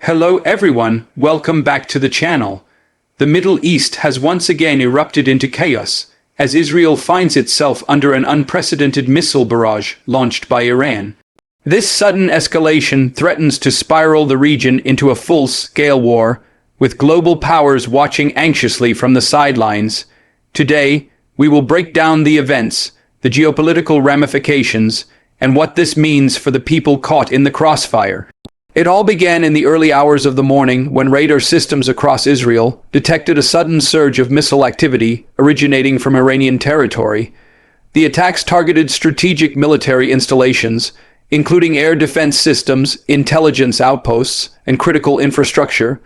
Hello everyone, welcome back to the channel. The Middle East has once again erupted into chaos, as Israel finds itself under an unprecedented missile barrage launched by Iran. This sudden escalation threatens to spiral the region into a full-scale war, with global powers watching anxiously from the sidelines. Today, we will break down the events, the geopolitical ramifications, and what this means for the people caught in the crossfire. It all began in the early hours of the morning when radar systems across Israel detected a sudden surge of missile activity originating from Iranian territory. The attacks targeted strategic military installations, including air defense systems, intelligence outposts, and critical infrastructure.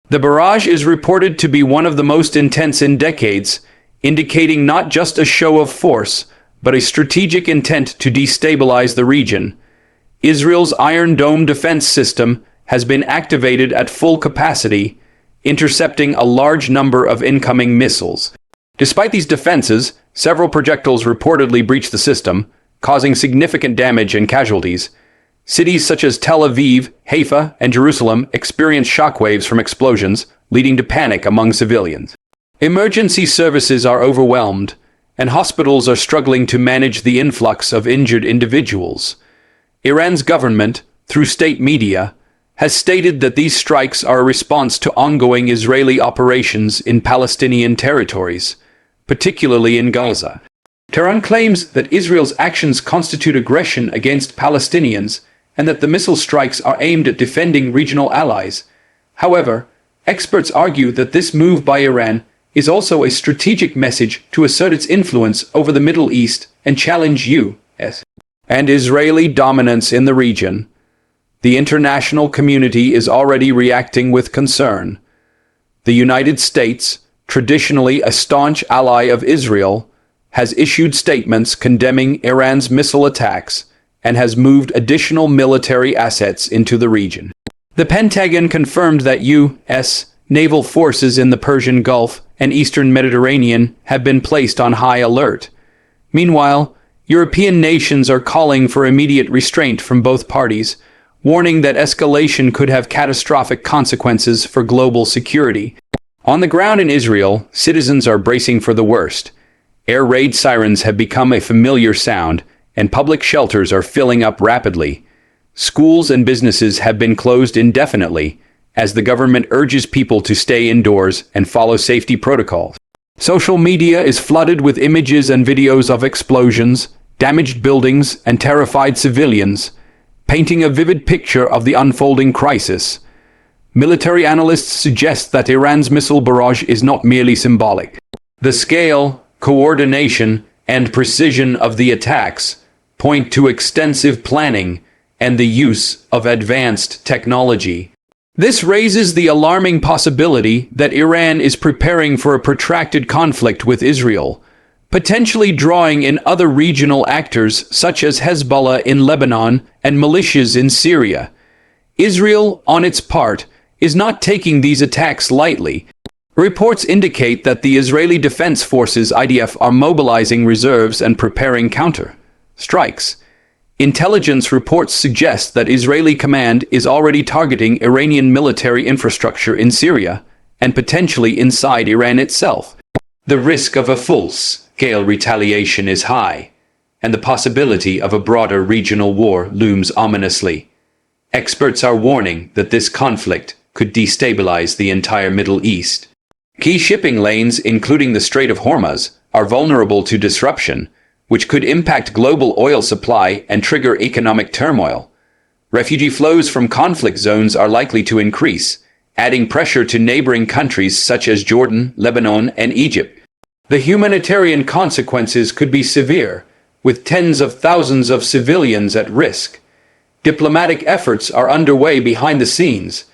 The barrage is reported to be one of the most intense in decades, indicating not just a show of force, but a strategic intent to destabilize the region. Israel's Iron Dome defense system has been activated at full capacity, intercepting a large number of incoming missiles. Despite these defenses, several projectiles reportedly breached the system, causing significant damage and casualties. Cities such as Tel Aviv, Haifa, and Jerusalem experienced shockwaves from explosions, leading to panic among civilians. Emergency services are overwhelmed, and hospitals are struggling to manage the influx of injured individuals. Iran's government, through state media, has stated that these strikes are a response to ongoing Israeli operations in Palestinian territories, particularly in Gaza. Tehran claims that Israel's actions constitute aggression against Palestinians and that the missile strikes are aimed at defending regional allies. However, experts argue that this move by Iran is also a strategic message to assert its influence over the Middle East and challenge U.S. and Israeli dominance in the region. The international community is already reacting with concern. The United States, traditionally a staunch ally of Israel, has issued statements condemning Iran's missile attacks and has moved additional military assets into the region. The Pentagon confirmed that U.S. naval forces in the Persian Gulf and Eastern Mediterranean have been placed on high alert. Meanwhile, European nations are calling for immediate restraint from both parties, warning that escalation could have catastrophic consequences for global security. On the ground in Israel, citizens are bracing for the worst. Air raid sirens have become a familiar sound, and public shelters are filling up rapidly. Schools and businesses have been closed indefinitely, as the government urges people to stay indoors and follow safety protocols. Social media is flooded with images and videos of explosions, damaged buildings, and terrified civilians, painting a vivid picture of the unfolding crisis. Military analysts suggest that Iran's missile barrage is not merely symbolic. The scale, coordination, and precision of the attacks point to extensive planning and the use of advanced technology. This raises the alarming possibility that Iran is preparing for a protracted conflict with Israel, potentially drawing in other regional actors such as Hezbollah in Lebanon and militias in Syria. Israel, on its part, is not taking these attacks lightly. Reports indicate that the Israeli Defense Forces (IDF) are mobilizing reserves and preparing counter-strikes. Intelligence reports suggest that Israeli command is already targeting Iranian military infrastructure in Syria and potentially inside Iran itself. The risk of a full-scale retaliation is high, and the possibility of a broader regional war looms ominously. Experts are warning that this conflict could destabilize the entire Middle East. Key shipping lanes, including the Strait of Hormuz, are vulnerable to disruption, which could impact global oil supply and trigger economic turmoil. Refugee flows from conflict zones are likely to increase, adding pressure to neighboring countries such as Jordan, Lebanon, and Egypt. The humanitarian consequences could be severe, with tens of thousands of civilians at risk. Diplomatic efforts are underway behind the scenes.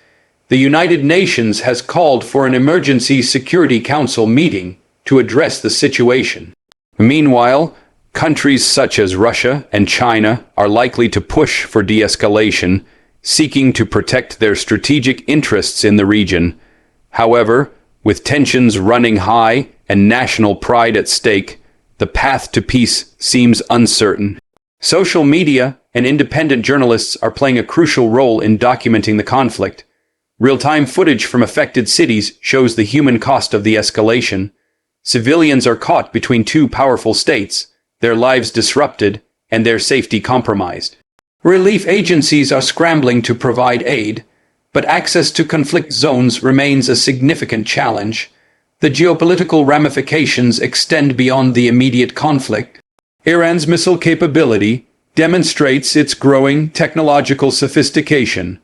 The United Nations has called for an emergency Security Council meeting to address the situation. Meanwhile, countries such as Russia and China are likely to push for de-escalation, seeking to protect their strategic interests in the region. However, with tensions running high and national pride at stake, the path to peace seems uncertain. Social media and independent journalists are playing a crucial role in documenting the conflict. Real-time footage from affected cities shows the human cost of the escalation. Civilians are caught between two powerful states, their lives disrupted, and their safety compromised. Relief agencies are scrambling to provide aid, but access to conflict zones remains a significant challenge. The geopolitical ramifications extend beyond the immediate conflict. Iran's missile capability demonstrates its growing technological sophistication,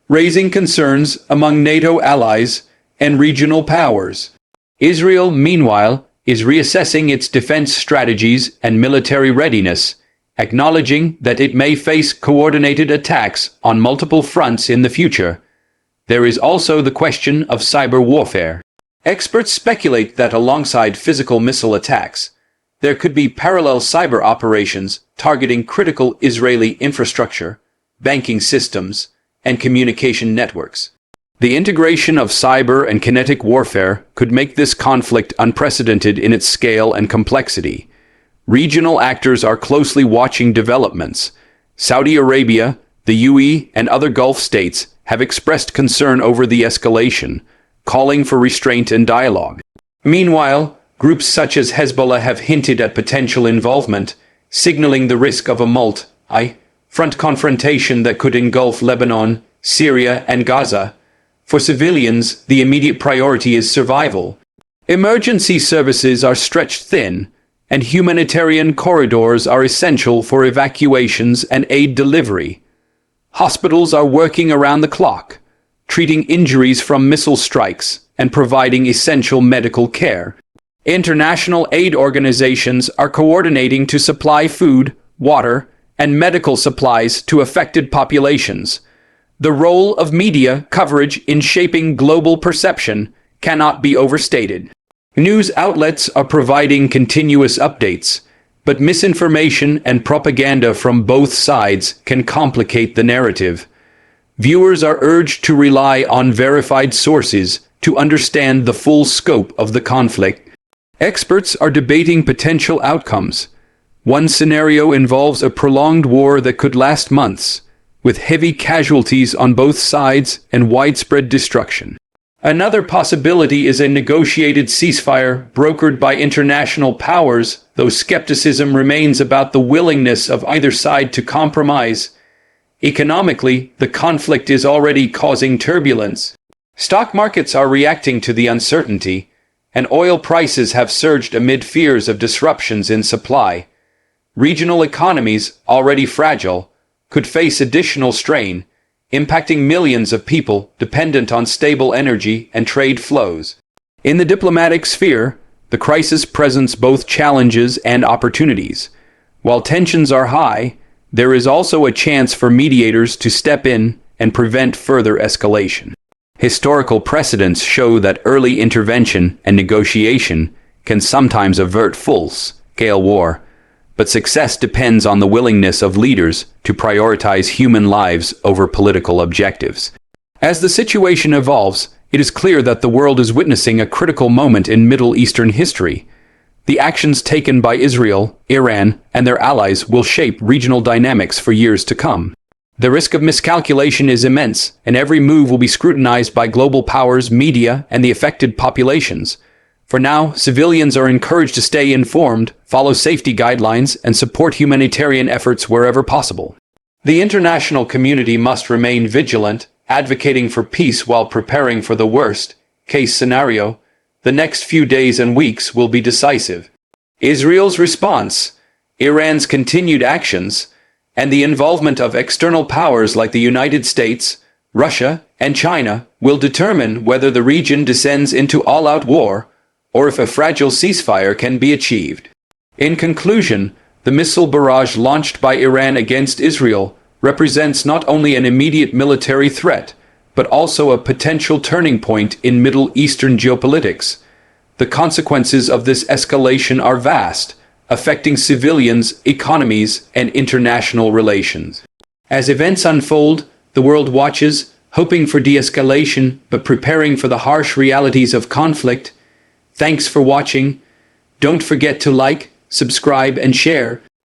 raising concerns among NATO allies and regional powers. Israel, meanwhile, is reassessing its defense strategies and military readiness, acknowledging that it may face coordinated attacks on multiple fronts in the future. There is also the question of cyber warfare. Experts speculate that alongside physical missile attacks, there could be parallel cyber operations targeting critical Israeli infrastructure, banking systems, and communication networks. The integration of cyber and kinetic warfare could make this conflict unprecedented in its scale and complexity. Regional actors are closely watching developments. Saudi Arabia, the UAE, and other Gulf states have expressed concern over the escalation, calling for restraint and dialogue. Meanwhile, groups such as Hezbollah have hinted at potential involvement, signaling the risk of a multi-front confrontation that could engulf Lebanon, Syria, and Gaza. For civilians, the immediate priority is survival. Emergency services are stretched thin, and humanitarian corridors are essential for evacuations and aid delivery. Hospitals are working around the clock, treating injuries from missile strikes and providing essential medical care. International aid organizations are coordinating to supply food, water, and medical supplies to affected populations. The role of media coverage in shaping global perception cannot be overstated. News outlets are providing continuous updates, but misinformation and propaganda from both sides can complicate the narrative. Viewers are urged to rely on verified sources to understand the full scope of the conflict. Experts are debating potential outcomes. One scenario involves a prolonged war that could last months, with heavy casualties on both sides and widespread destruction. Another possibility is a negotiated ceasefire brokered by international powers, though skepticism remains about the willingness of either side to compromise. Economically, the conflict is already causing turbulence. Stock markets are reacting to the uncertainty, and oil prices have surged amid fears of disruptions in supply. Regional economies, already fragile, could face additional strain, impacting millions of people dependent on stable energy and trade flows. In the diplomatic sphere, the crisis presents both challenges and opportunities. While tensions are high, there is also a chance for mediators to step in and prevent further escalation. Historical precedents show that early intervention and negotiation can sometimes avert full-scale war, but success depends on the willingness of leaders to prioritize human lives over political objectives. As the situation evolves, it is clear that the world is witnessing a critical moment in Middle Eastern history. The actions taken by Israel, Iran, and their allies will shape regional dynamics for years to come. The risk of miscalculation is immense, and every move will be scrutinized by global powers, media, and the affected populations. For now, civilians are encouraged to stay informed, follow safety guidelines, and support humanitarian efforts wherever possible. The international community must remain vigilant, advocating for peace while preparing for the worst-case scenario. The next few days and weeks will be decisive. Israel's response, Iran's continued actions, and the involvement of external powers like the United States, Russia, and China will determine whether the region descends into all-out war or if a fragile ceasefire can be achieved. In conclusion, the missile barrage launched by Iran against Israel represents not only an immediate military threat, but also a potential turning point in Middle Eastern geopolitics. The consequences of this escalation are vast, affecting civilians, economies, and international relations. As events unfold, the world watches, hoping for de-escalation, but preparing for the harsh realities of conflict. Thanks for watching. Don't forget to like, subscribe, and share.